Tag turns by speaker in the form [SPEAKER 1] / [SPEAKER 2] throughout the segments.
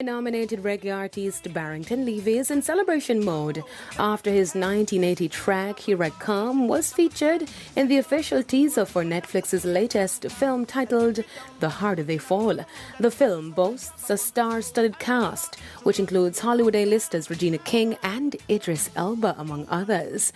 [SPEAKER 1] Nominated reggae artist Barrington Levy is in celebration mode after his 1980 track Here I Come was featured in the official teaser for Netflix's latest film titled The Harder They Fall. The film boasts a star-studded cast, which includes Hollywood A-listers Regina King and Idris Elba, among others.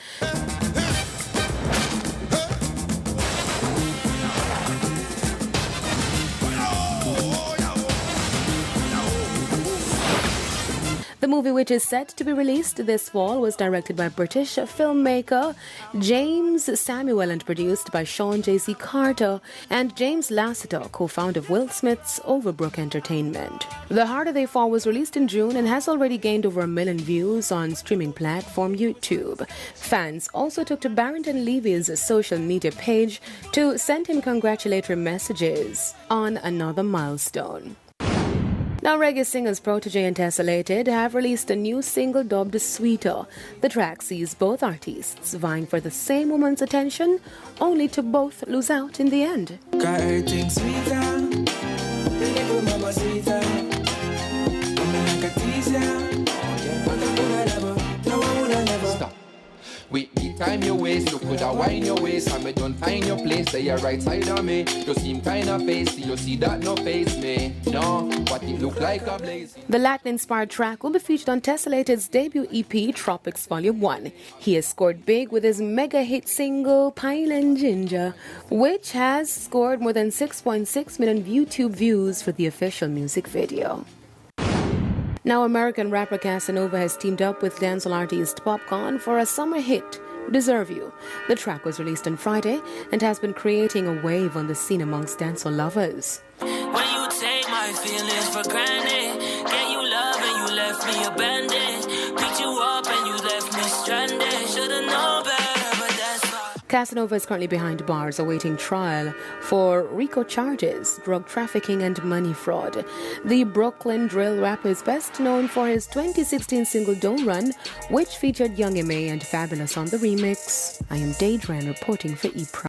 [SPEAKER 1] The movie, which is set to be released this fall, was directed by British filmmaker James Samuel and produced by Sean J.C. Carter and James Lasseter, co-founder of Will Smith's Overbrook Entertainment. The Harder They Fall was released in June and has already gained over 1 million views on streaming platform YouTube. Fans also took to Barrington Levy's social media page to send him congratulatory messages on another milestone. Now, reggae singers Protege and Tessellated have released a new single dubbed Sweeter. The track sees both artists vying for the same woman's attention, only to both lose out in the end.
[SPEAKER 2] Stop. With the time your waist, you coulda wind your waist, and me don't find your place. Say you're right side of me. You seem kinda pasty, you see that no face me. No, but it look like a blaze.
[SPEAKER 1] The Latin-inspired track will be featured on Tessellated's debut EP, Tropics Volume 1. He has scored big with his mega hit single, Pine and Ginger, which has scored more than 6.6 million YouTube views for the official music video. Now, American rapper Casanova has teamed up with dancehall artist Popcorn for a summer hit, Deserve You. The track was released on Friday and has been creating a wave on the scene amongst dancehall lovers.
[SPEAKER 3] When you take my feelings for granted, get you love and you left me abandoned, picked you up and you left me stranded, should've known better, but that's fine.
[SPEAKER 1] Casanova is currently behind bars awaiting trial for RICO charges, drug trafficking and money fraud. The Brooklyn drill rapper is best known for his 2016 single Don't Run, which featured Young M.A. and Fabulous on the remix. I am Daedran reporting for ePrime.